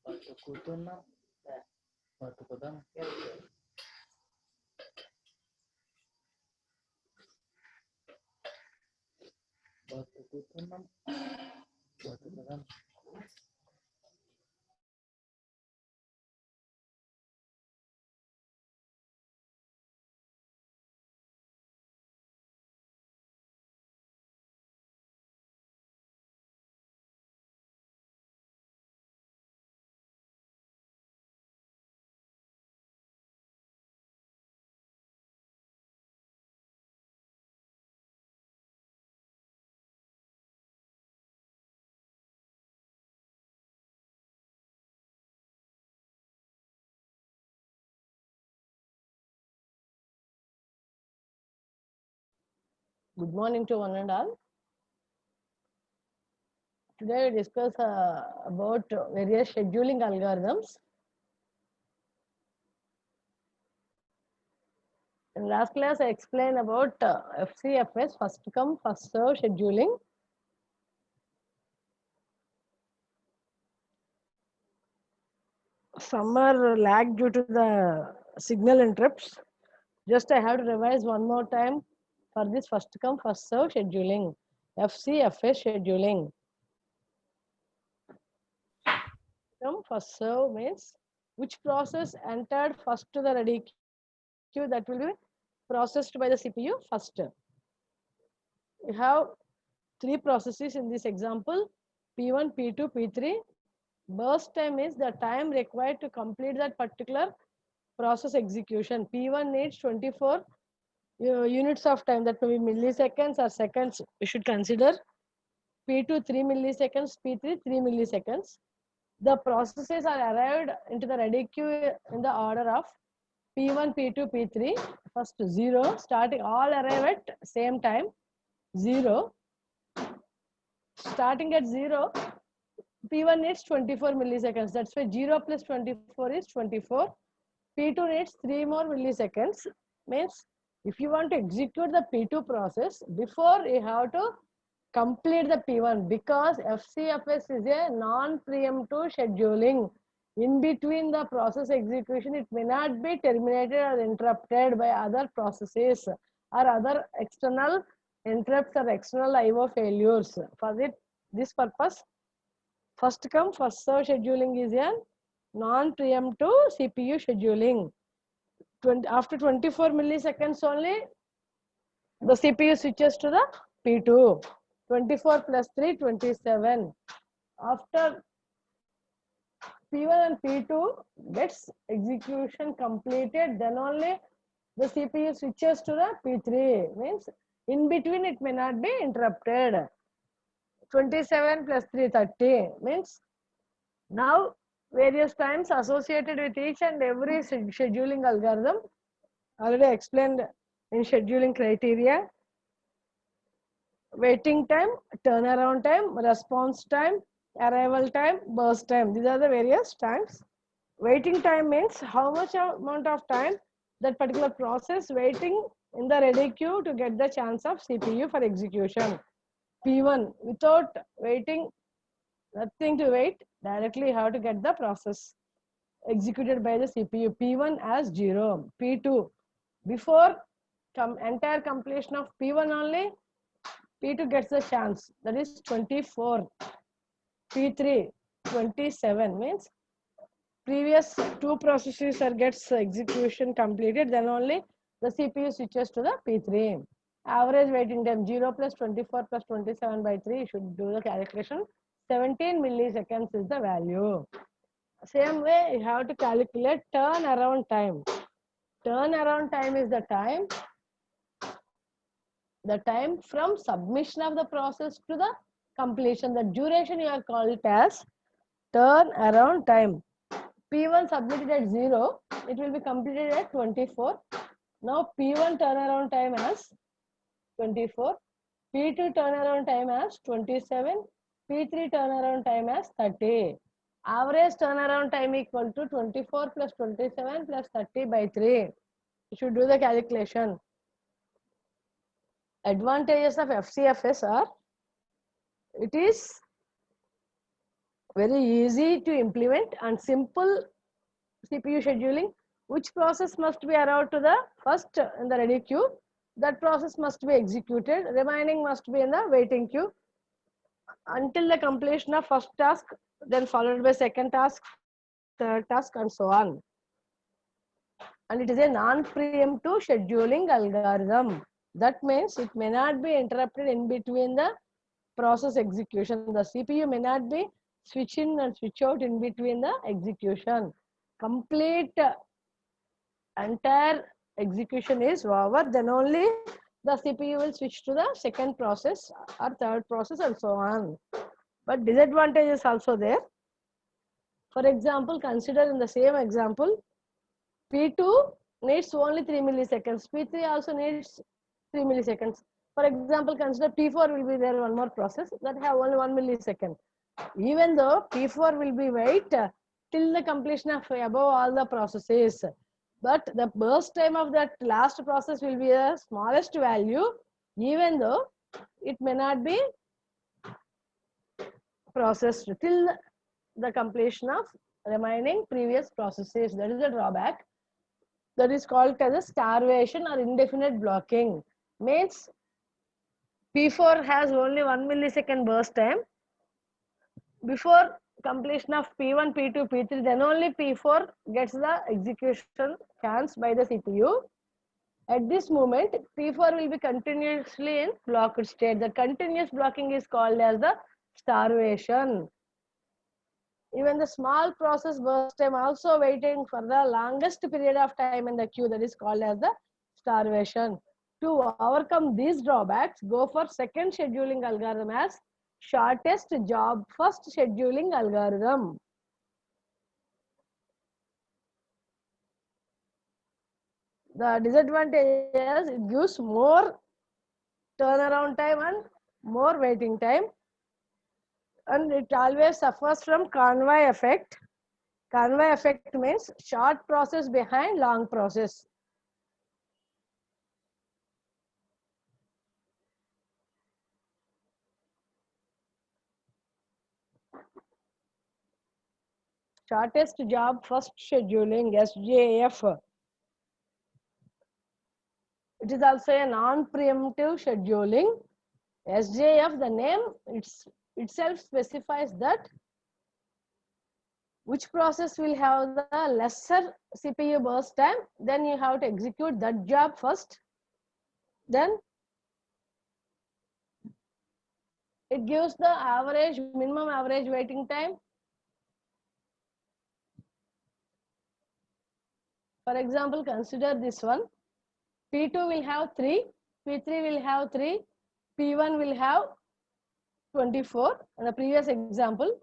Batukutunam, Batukutam, Batukutunam, Batukutam. Good morning to one and all. Today we discuss about various scheduling algorithms. In last class, I explained about FCFS, first come, first serve scheduling. Some are lag due to the signal interrupts. Just I have to revise one more time for this first come, first serve scheduling, FCFS scheduling. Come first serve means which process entered first to the ready queue, that will be processed by the CPU first. We have three processes in this example, P1, P2, P3. Burst time is the time required to complete that particular process execution. P1 needs 24 units of time, that may be milliseconds or seconds we should consider. P2 3 milliseconds, P3 3 milliseconds. The processes are arrived into the ready queue in the order of P1, P2, P3. First 0, starting all arrive at same time, 0. Starting at 0, P1 needs 24 milliseconds. That's why 0 plus 24 is 24. P2 needs 3 more milliseconds. Means if you want to execute the P2 process, before you have to complete the P1, because FCFS is a non-preemptive scheduling. In between the process execution, it may not be terminated or interrupted by other processes or other external interrupts or external IO failures. For this purpose, first come first serve scheduling is a non-preemptive CPU scheduling. After 24 milliseconds only, the CPU switches to the P2. 24 plus 3, 27. After P1 and P2 gets execution completed, then only the CPU switches to the P3. Means in between it may not be interrupted. 27 plus 3, 30. Means now various times associated with each and every scheduling algorithm, already explained in scheduling criteria. Waiting time, turnaround time, response time, arrival time, burst time. These are the various times. Waiting time means how much amount of time that particular process waiting in the ready queue to get the chance of CPU for execution. P1, without waiting, nothing to wait, directly you have to get the process executed by the CPU. P1 as 0. P2, before entire completion of P1 only, P2 gets the chance, that is 24. P3, 27, means previous two processes are gets execution completed, then only the CPU switches to the P3. Average waiting time 0 plus 24 plus 27 by 3, you should do the calculation. 17 milliseconds is the value. Same way, you have to calculate turnaround time. Turnaround time is the time from submission of the process to the completion. The duration you have called it as turnaround time. P1 submitted at 0, it will be completed at 24. Now P1 turnaround time as 24, P2 turnaround time as 27, P3 turnaround time as 30. Average turnaround time equal to 24 plus 27 plus 30 by 3. You should do the calculation. Advantages of FCFS are, it is very easy to implement and simple CPU scheduling. Which process must be arrived to the first in the ready queue, that process must be executed, remaining must be in the waiting queue until the completion of first task, then followed by second task, third task, and so on. And it is a non-preemptive scheduling algorithm. That means it may not be interrupted in between the process execution. The CPU may not be switch in and switch out in between the execution. Complete entire execution is over, then only the CPU will switch to the second process or third process and so on. But disadvantages also there. For example, consider in the same example, P2 needs only 3 milliseconds. P3 also needs 3 milliseconds. For example, consider P4 will be there one more process that have only 1 millisecond. Even though P4 will be wait till the completion of above all the processes, but the burst time of that last process will be the smallest value, even though it may not be processed till the completion of remaining previous processes. That is the drawback. That is called as a starvation or indefinite blocking. Means P4 has only 1 millisecond burst time. Before completion of P1, P2, P3, then only P4 gets the execution chance by the CPU. At this moment, P4 will be continuously in blocked state. The continuous blocking is called as the starvation. Even the small process burst time also waiting for the longest period of time in the queue, that is called as the starvation. To overcome these drawbacks, go for second scheduling algorithm as shortest job first scheduling algorithm. The disadvantage is it gives more turnaround time and more waiting time, and it always suffers from convoy effect. Convoy effect means short process behind long process. Shortest job first scheduling, SJF. It is also a non-preemptive scheduling. SJF, the name itself specifies that which process will have the lesser CPU burst time, then you have to execute that job first. Then it gives the average, minimum average waiting time. For example, consider this one. P2 will have 3, P3 will have 3, P1 will have 24. In the previous example,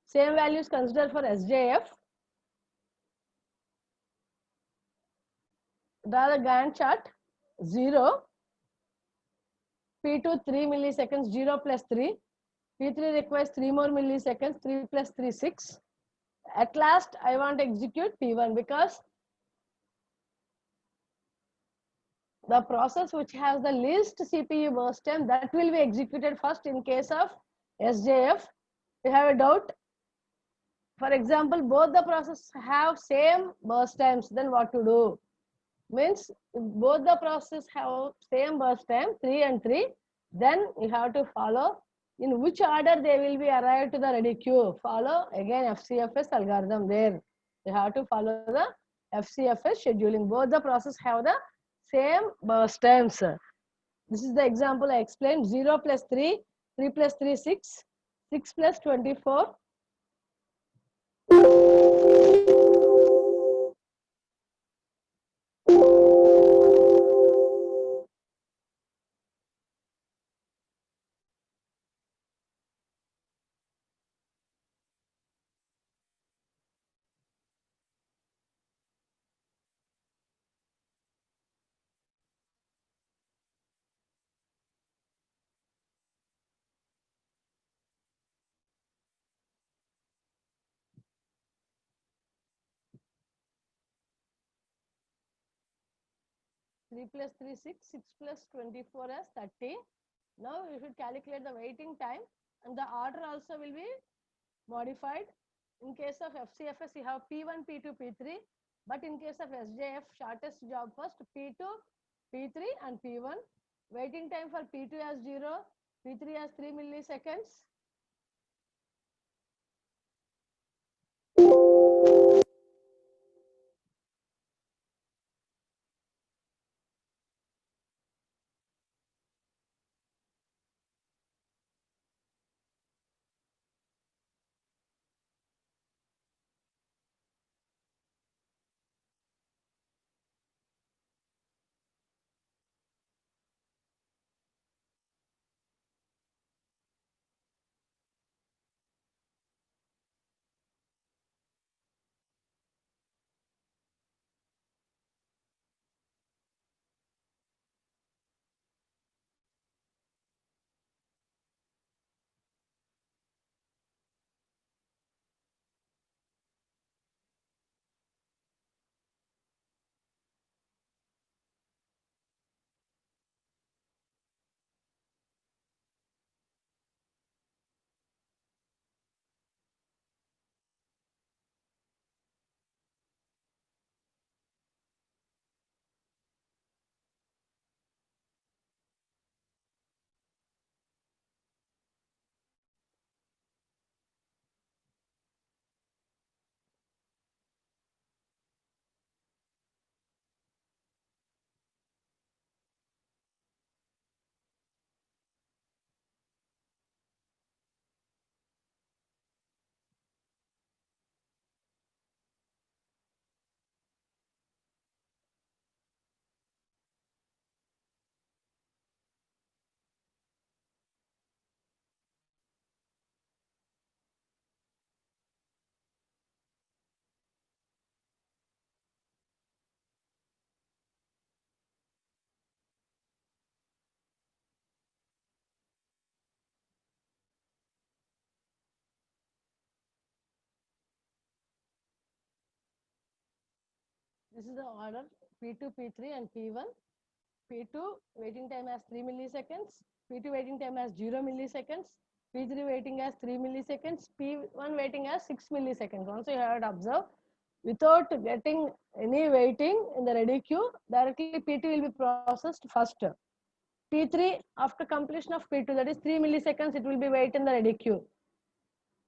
same values considered for SJF. Draw the Gantt chart. 0, P2 3 milliseconds, 0 plus 3. P3 requires 3 more milliseconds, 3 plus 3, 6. At last, I want to execute P1 because the process which has the least CPU burst time, that will be executed first in case of SJF. You have a doubt? For example, both the processes have same burst times, then what to do? Means if both the processes have same burst time, 3 and 3, then you have to follow in which order they will be arrived to the ready queue. Follow again FCFS algorithm there. You have to follow the FCFS scheduling. Both the processes have the same burst times. This is the example I explained. 0 plus 3, 3 plus 3, 6, 6 plus 24. Three plus 3, 6, 6 plus 24 as 30. Now you should calculate the waiting time, and the order also will be modified. In case of FCFS, you have P1, P2, P3. But in case of SJF, shortest job first, P2, P3 and P1. Waiting time for P2 as 0, P3 as 3 milliseconds. This is the order P2, P3 and P1. P2 waiting time as 3 milliseconds. P2 waiting time as 0 milliseconds. P3 waiting as 3 milliseconds. P1 waiting as 6 milliseconds. Also you have to observe, without getting any waiting in the ready queue, directly P2 will be processed first. P3 after completion of P2, that is 3 milliseconds, it will be wait in the ready queue.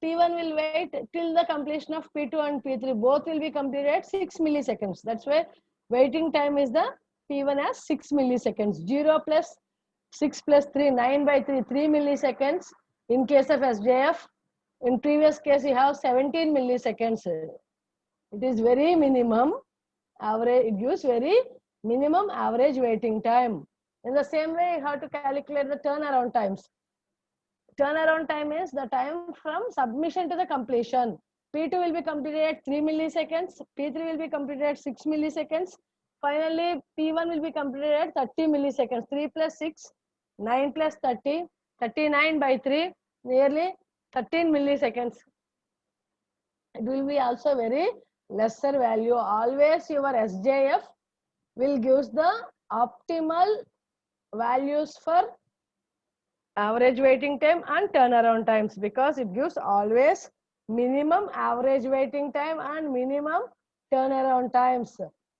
P1 will wait till the completion of P2 and P3. Both will be completed at 6 milliseconds. That's why waiting time is the P1 as 6 milliseconds. 0 plus 6 plus 3, 9 by 3, 3 milliseconds. In case of SJF, in previous case, you have 17 milliseconds. It is very minimum average, it gives very minimum average waiting time. In the same way, you have to calculate the turnaround times. Turnaround time is the time from submission to the completion. P2 will be completed at 3 milliseconds, P3 will be completed at 6 milliseconds. Finally, P1 will be completed at 30 milliseconds. 3 plus 6, 9 plus 30, 39 by 3, nearly 13 milliseconds. It will be also very lesser value. Always your SJF will give the optimal values for average waiting time and turnaround times, because it gives always minimum average waiting time and minimum turnaround times.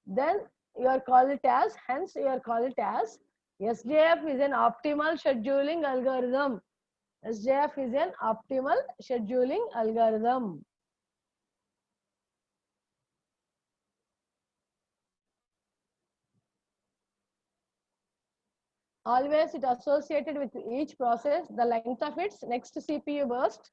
Then you call it as, hence you call it as SJF is an optimal scheduling algorithm. SJF is an optimal scheduling algorithm. Always it associated with each process the length of its next CPU burst.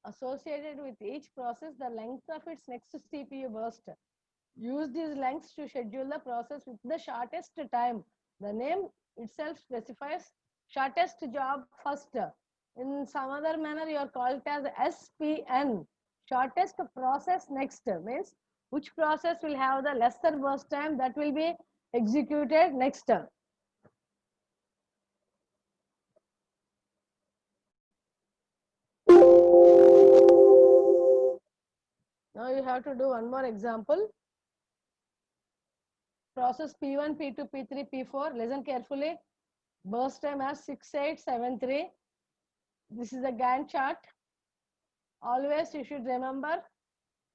Associated with each process the length of its next CPU burst. Use these lengths to schedule the process with the shortest time. The name itself specifies shortest job first. In some other manner, you are called as SPN. Shortest process next means which process will have the lesser burst time that will be executed next. Now you have to do one more example. Process P1, P2, P3, P4. Listen carefully. Burst time as 6873. This is a Gantt chart. Always you should remember,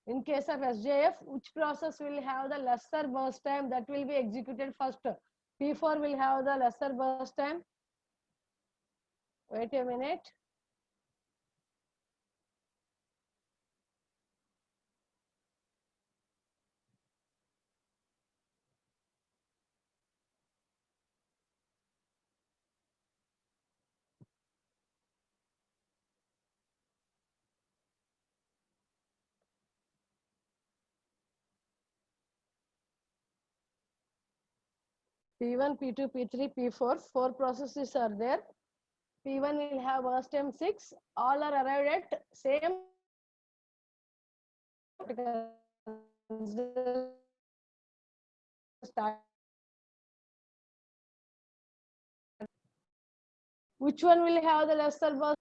in case of SJF, which process will have the lesser burst time that will be executed first. P4 will have the lesser burst time. Wait a minute. P1, P2, P3, P4, 4 processes are there. P1 will have burst time 6. All are arrived at same start. Which one will have the lesser burst?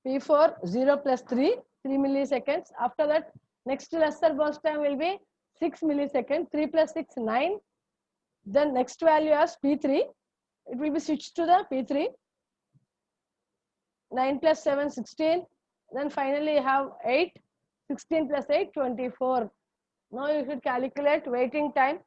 P4 0 plus 3 milliseconds. After that, next lesser burst time will be 6 milliseconds. 3 plus 6 9. Then next value as P3. It will be switched to the P3. 9 plus 7 16. Then finally you have 8. 16 plus 8 24. Now you should calculate waiting time.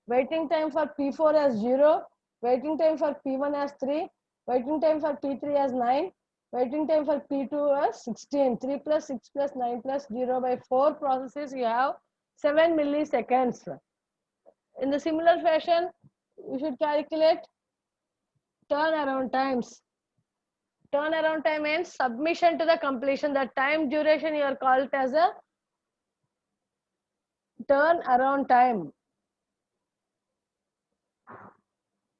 Waiting time for P4 as 0. Waiting time for P1 as 3. Waiting time for P3 as 9. Waiting time for P2 as 16. 3 plus 6 plus 9 plus 0 by 4 processes you have 7 milliseconds. In the similar fashion, you should calculate turnaround times. Turnaround time means submission to the completion. The time duration you are called as a turnaround time.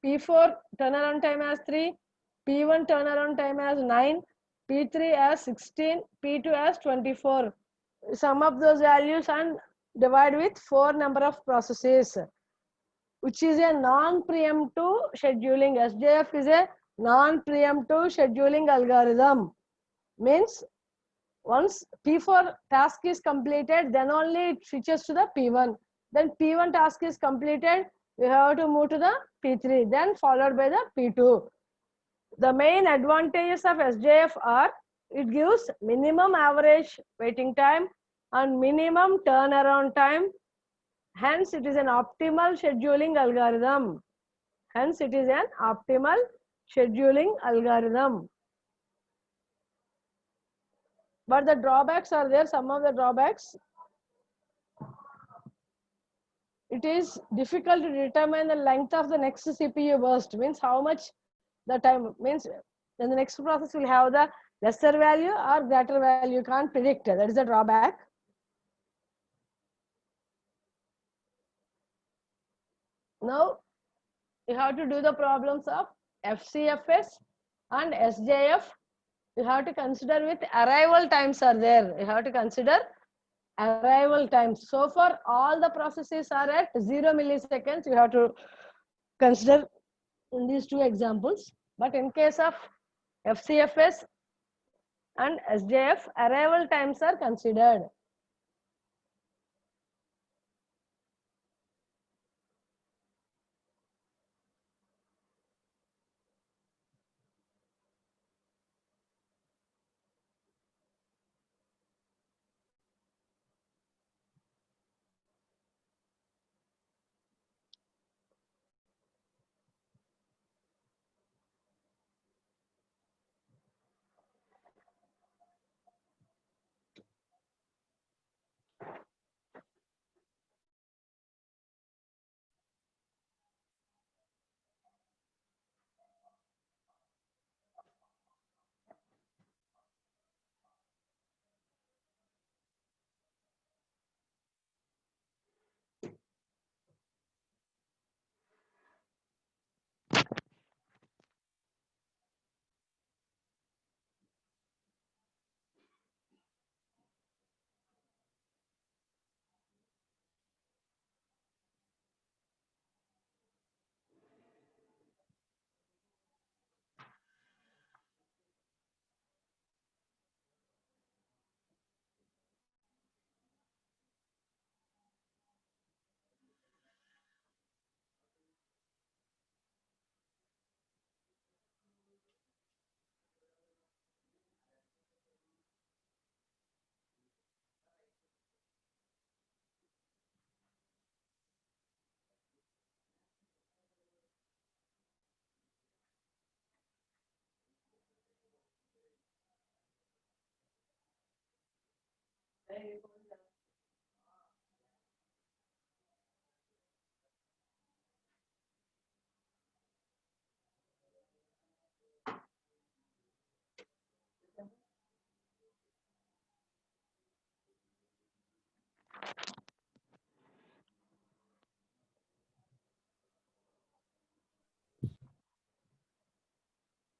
P4 turnaround time as 3, P1 turnaround time as 9, P3 as 16, P2 as 24. Sum up those values and divide with 4 number of processes, which is a non-preemptive scheduling. SJF is a non-preemptive scheduling algorithm. Means once P4 task is completed, then only it switches to the P1. Then P1 task is completed, we have to move to the P3, then followed by the P2. The main advantages of SJF are it gives minimum average waiting time and minimum turnaround time. Hence, it is an optimal scheduling algorithm. Hence, it is an optimal scheduling algorithm. But the drawbacks are there, some of the drawbacks. It is difficult to determine the length of the next CPU burst, means how much the time, means then the next process will have the lesser value or greater value, you can't predict. That is the drawback. Now, you have to do the problems of FCFS and SJF. You have to consider with arrival times are there. You have to consider arrival times. So far, all the processes are at 0 milliseconds. You have to consider in these two examples. But in case of FCFS and SJF, arrival times are considered.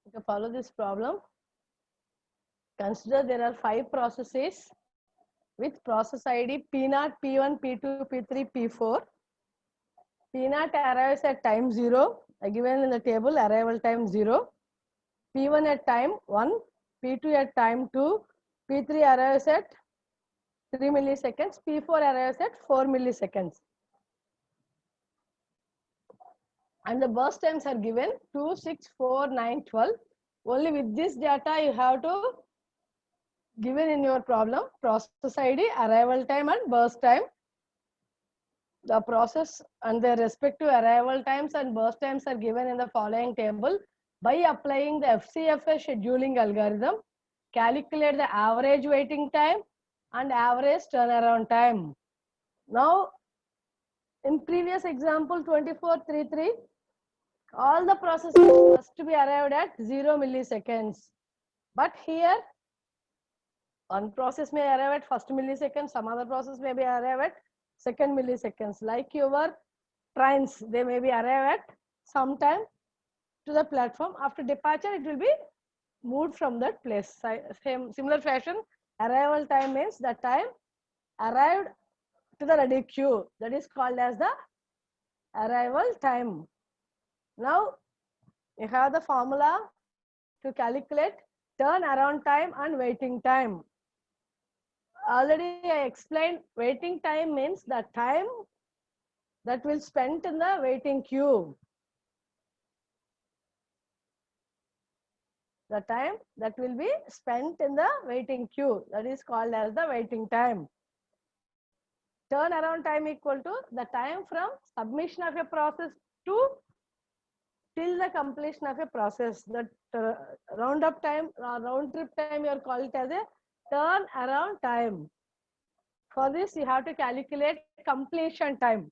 You can follow this problem. Consider there are 5 processes with process ID P0, P1, P2, P3, P4. P0 arrives at time 0, given in the table, arrival time 0. P1 at time 1, P2 at time 2, P3 arrives at 3 milliseconds, P4 arrives at 4 milliseconds. And the burst times are given 2, 6, 4, 9, 12. Only with this data you have to given in your problem process ID, arrival time and burst time. The process and their respective arrival times and burst times are given in the following table. By applying the FCFS scheduling algorithm, calculate the average waiting time and average turnaround time. Now, in previous example 2433, all the processes must be arrived at 0 milliseconds. But here, one process may arrive at first millisecond, some other process may be arrive at second milliseconds. Like your trains, they may be arrive at sometime to the platform. After departure, it will be moved from that place. Same similar fashion, arrival time means the time arrived to the ready queue. That is called as the arrival time. Now you have the formula to calculate turnaround time and waiting time. Already I explained waiting time means the time that will spent in the waiting queue. The time that will be spent in the waiting queue, that is called as the waiting time. Turnaround time equal to the time from submission of a process to till the completion of a process. That round up time, round trip time, you call it as a turn around time. For this, you have to calculate completion time.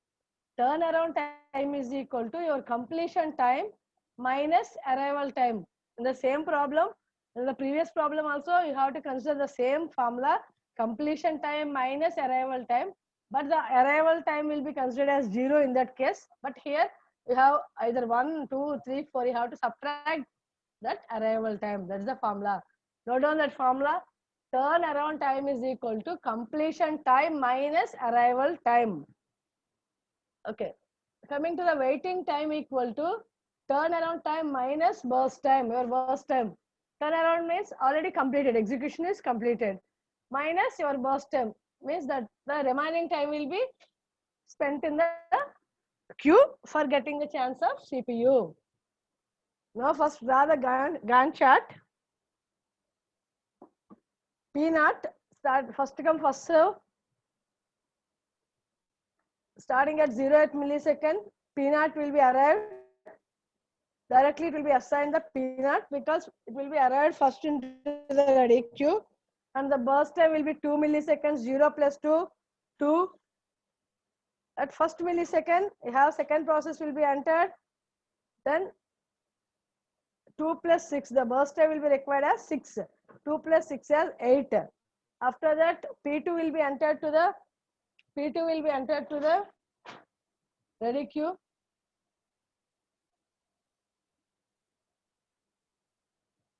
Turnaround time is equal to your completion time minus arrival time. In the same problem, in the previous problem also, you have to consider the same formula, completion time minus arrival time. But the arrival time will be considered as 0 in that case. But here, you have either 1, 2, 3, 4. You have to subtract that arrival time. That's the formula. Note down that formula. Turnaround time is equal to completion time minus arrival time. Okay. Coming to the waiting time equal to turnaround time minus burst time. Your burst time. Turnaround means already completed. Execution is completed. Minus your burst time means that the remaining time will be spent in the queue for getting the chance of CPU. Now first draw the Gantt chart. P naught, start first come first serve. Starting at 0 millisecond, P naught will be arrived. Directly it will be assigned the P naught because it will be arrived first into the ready queue. And the burst time will be 2 milliseconds, 0 plus 2, 2. At first millisecond, you have second process will be entered. Then 2 plus 6, the burst time will be required as 6. 2 plus 6 as 8. After that, P2 will be entered to the ready queue.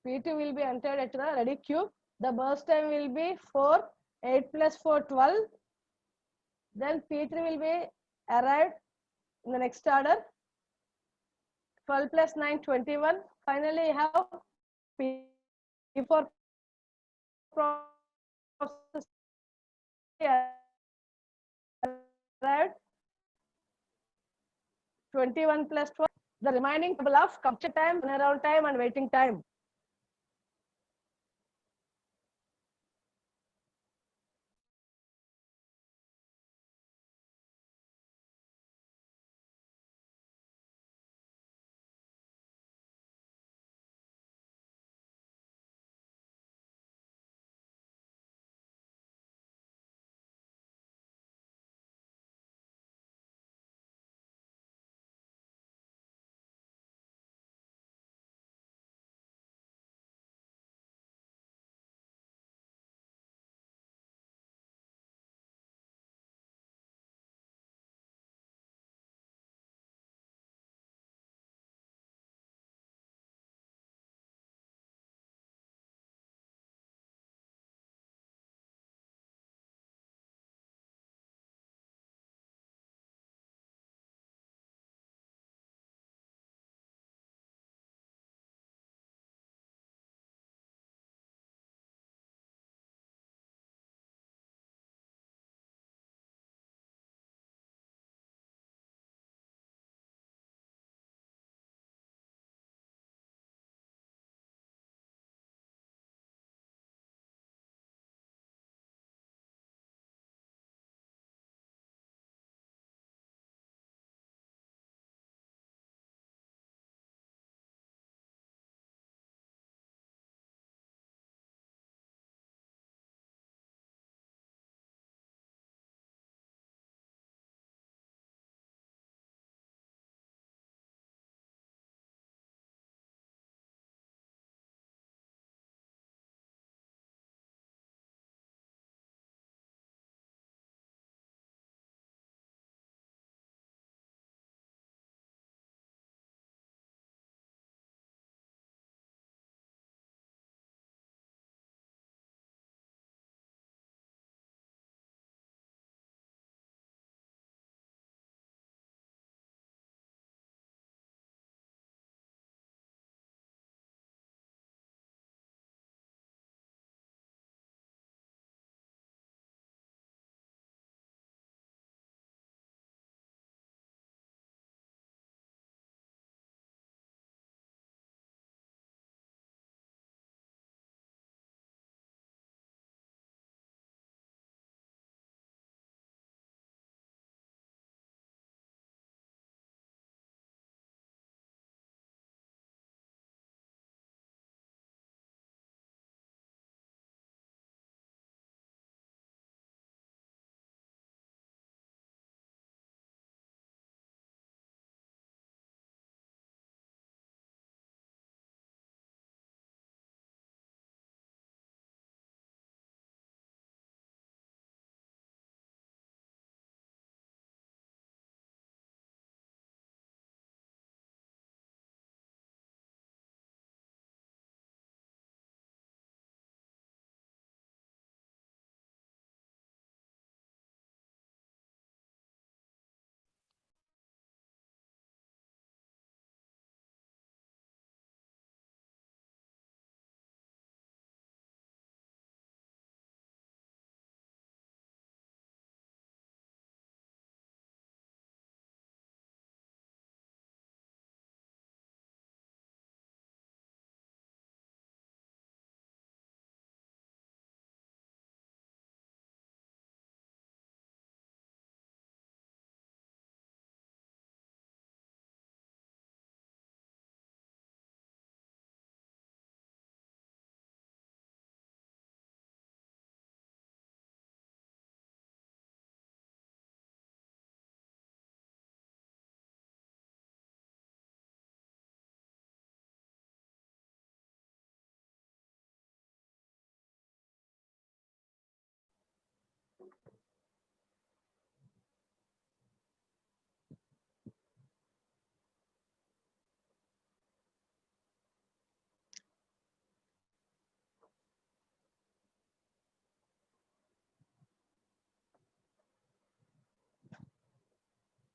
P2 will be entered at the ready queue. The burst time will be 4, 8 plus 4, 12. Then P3 will be arrived in the next order. 12 plus 9, 21. Finally, you have P4 process arrived. 21 plus 12. The remaining table of capture time, turnaround time, and waiting time.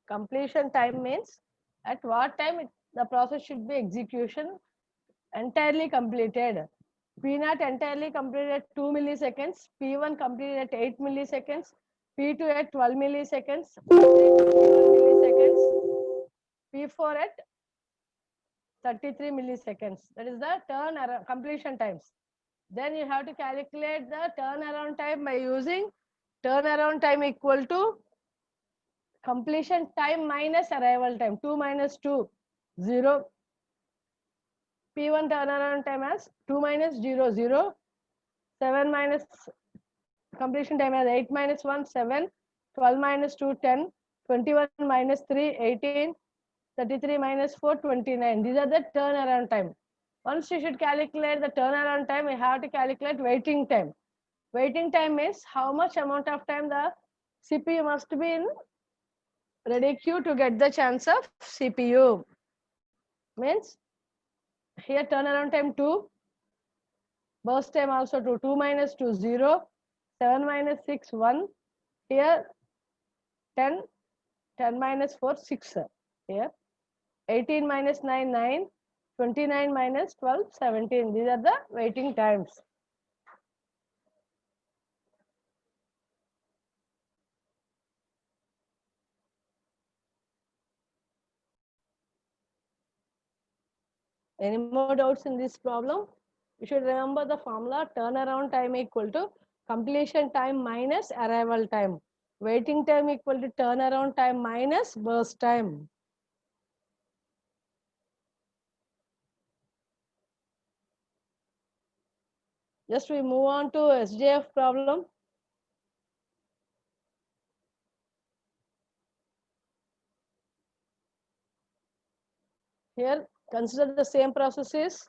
Completion time means at what time the process should be execution entirely completed. P0 entirely completed at 2 milliseconds, P1 completed at 8 milliseconds, P2 at 12 milliseconds, P3 21 milliseconds, P4 at 33 milliseconds. That is the turnaround completion times. Then you have to calculate the turnaround time by using turnaround time equal to completion time minus arrival time. 2 minus 2, 0. P1 turnaround time as 2 minus 0, 0. 7 minus completion time as 8 minus 1, 7. 12 minus 2, 10. 21 minus 3, 18. 33 minus 4, 29. These are the turnaround time. Once you should calculate the turnaround time, you have to calculate waiting time. Waiting time means how much amount of time the CPU must be in ready queue to get the chance of CPU. Means here turnaround time 2, burst time also 2. 2 minus 2, 0. 7 minus 6, 1. Here 10. 10 minus 4, 6. Here 18 minus 9, 9. 29 minus 12, 17. These are the waiting times. Any more doubts in this problem? You should remember the formula turnaround time equal to completion time minus arrival time. Waiting time equal to turnaround time minus burst time. Just we move on to SJF problem. Here, consider the same processes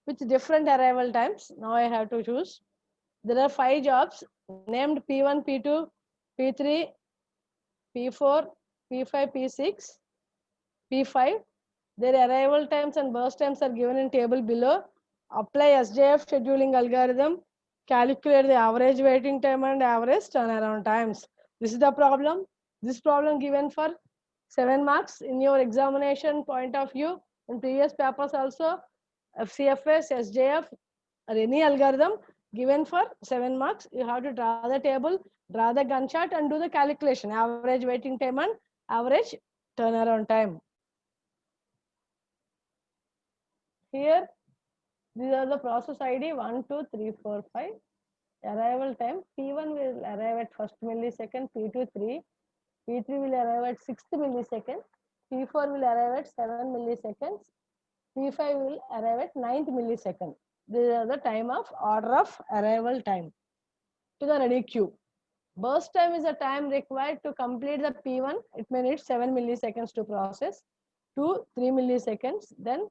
with different arrival times. Now I have to choose. There are 5 jobs named P1, P2, P3, P4, P5, P6, P5. Their arrival times and burst times are given in table below. Apply SJF scheduling algorithm. Calculate the average waiting time and average turnaround times. This is the problem. This problem given for 7 marks in your examination point of view. In previous papers also, FCFS, SJF, or any algorithm given for 7 marks. You have to draw the table, draw the Gantt chart and do the calculation. Average waiting time and average turnaround time. Here, these are the process ID 1, 2, 3, 4, 5. Arrival time P1 will arrive at 1st millisecond, P2 3, P3 will arrive at 6th millisecond, P4 will arrive at 7 milliseconds, P5 will arrive at 9th millisecond. These are the time of order of arrival time to the ready queue. Burst time is the time required to complete the P1. It may need 7 milliseconds to process, 2, 3 milliseconds. Then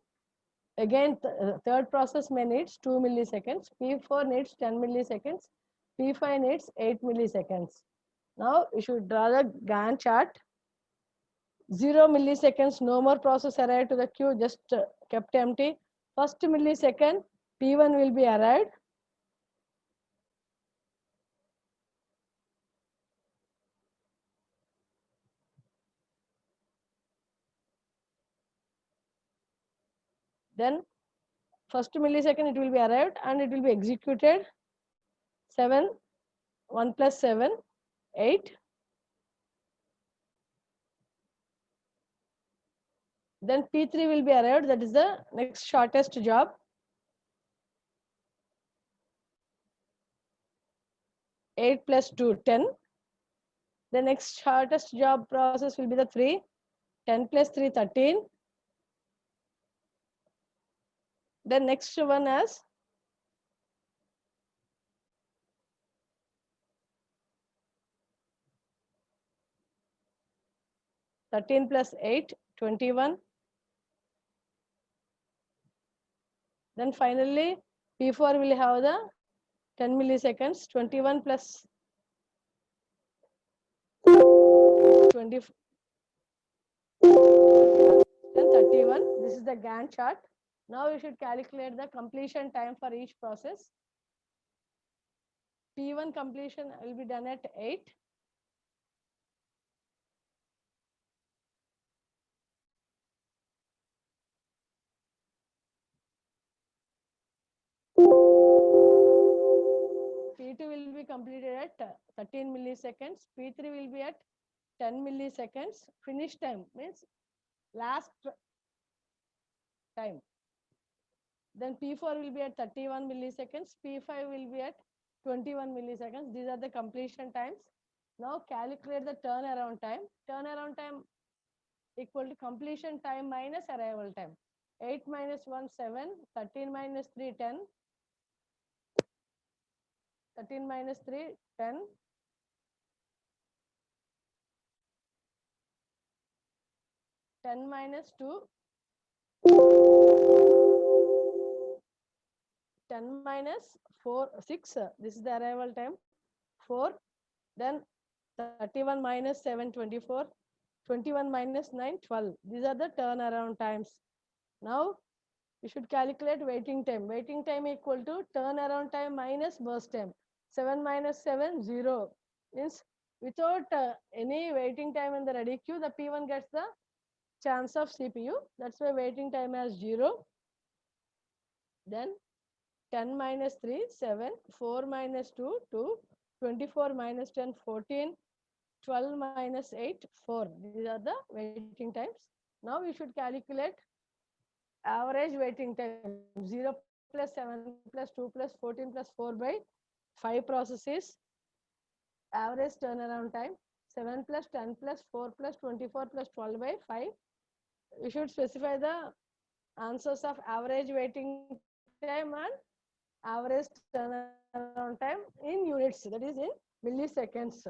again, third process may needs 2 milliseconds. P4 needs 10 milliseconds. P5 needs 8 milliseconds. Now you should draw the Gantt chart. 0 milliseconds, no more process arrived to the queue, just kept empty. First millisecond, P1 will be arrived. Then first millisecond it will be arrived and it will be executed. 7, 1 plus 7, 8. Then P3 will be arrived, that is the next shortest job. 8 plus 2, 10. The next shortest job process will be the 3. 10 plus 3, 13. The next one as 13 plus 8, 21. Then finally, P4 will have the 10 milliseconds, 21 plus 20, then 31. This is the Gantt chart. Now you should calculate the completion time for each process. P1 completion will be done at 8. completed at 13 milliseconds. P3 will be at 10 milliseconds. Finish time means last time. Then P4 will be at 31 milliseconds. P5 will be at 21 milliseconds. These are the completion times. Now calculate the turnaround time. Turnaround time equal to completion time minus arrival time. 8 minus 1, 7. 13 minus 3, 10. 13 minus 3, 10. 10 minus 2. 10 minus 4, 6. This is the arrival time. 4. Then 31 minus 7, 24. 21 minus 9, 12. These are the turnaround times. Now, you should calculate waiting time. Waiting time equal to turnaround time minus burst time. 7 minus 7, 0. Means without any waiting time in the ready queue, the P1 gets the chance of CPU. That's why waiting time as 0. Then 10 minus 3, 7. 4 minus 2, 2. 24 minus 10, 14. 12 minus 8, 4. These are the waiting times. Now we should calculate average waiting time. 0 plus 7 plus 2 plus 14 plus 4 by 5 processes. Average turnaround time. 7 plus 10 plus 4 plus 24 plus 12 by 5. We should specify the answers of average waiting time and average turnaround time in units, that is in milliseconds.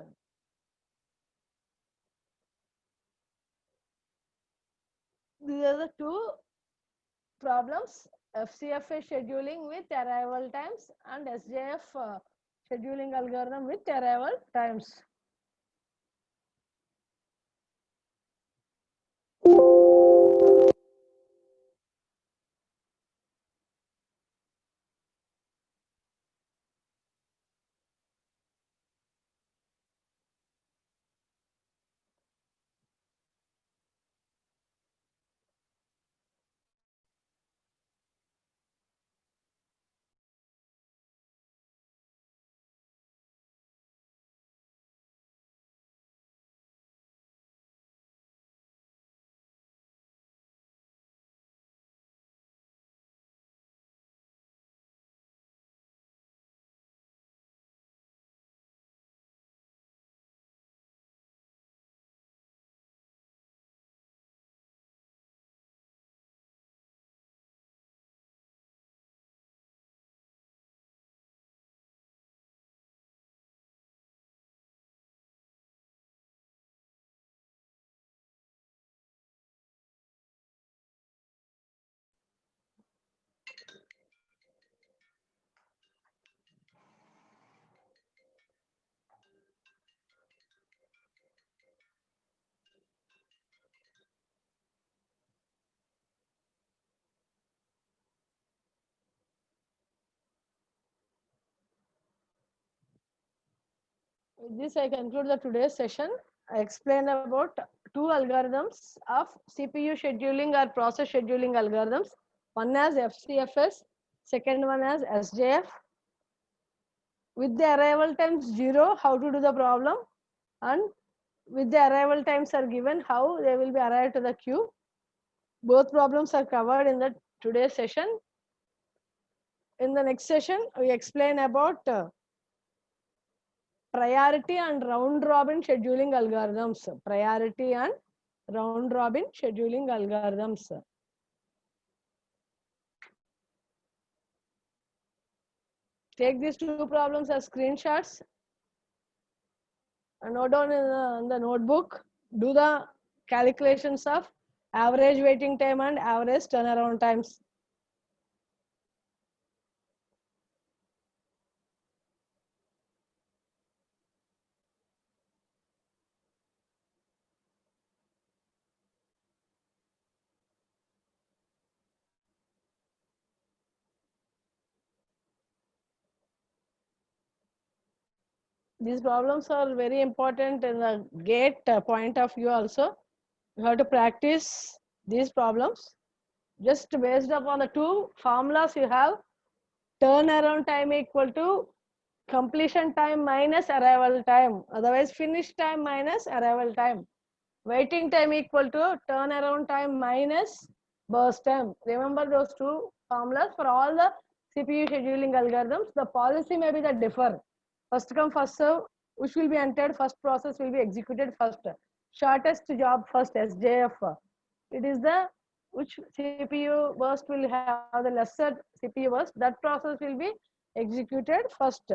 These are the two problems, FCFA scheduling with arrival times and SJF scheduling algorithm with arrival times. With this, I conclude the today's session. I explained about two algorithms of CPU scheduling or process scheduling algorithms. One as FCFS, second one as SJF. With the arrival times 0, how to do the problem, and with the arrival times are given, how they will be arrived to the queue. Both problems are covered in the today's session. In the next session, we explain about priority and round robin scheduling algorithms. Priority and round robin scheduling algorithms. Take these two problems as screenshots and note down in the notebook. Do the calculations of average waiting time and average turnaround times. These problems are very important in the gate point of view also. You have to practice these problems. Just based upon the two formulas you have, turnaround time equal to completion time minus arrival time, otherwise finish time minus arrival time. Waiting time equal to turnaround time minus burst time. Remember those two formulas for all the CPU scheduling algorithms. The policy may be the differ. First come first serve, which will be entered first, process will be executed first. Shortest job first, SJF. It is the which CPU burst will have the lesser CPU burst, that process will be executed first.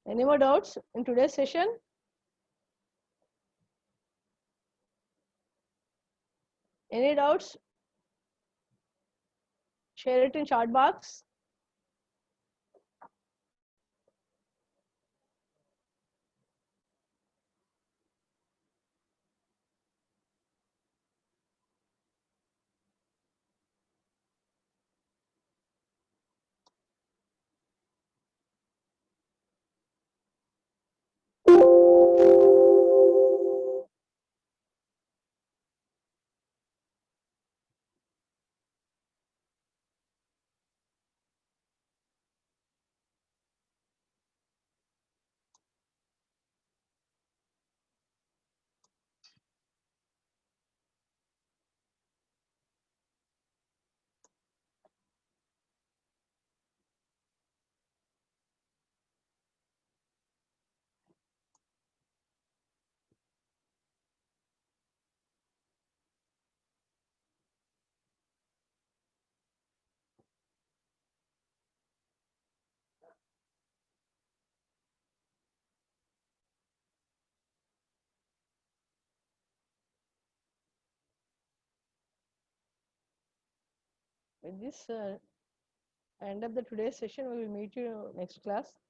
Any more doubts in today's session? Any doubts? Share it in chat box. With this end of the today's session, we will meet you next class.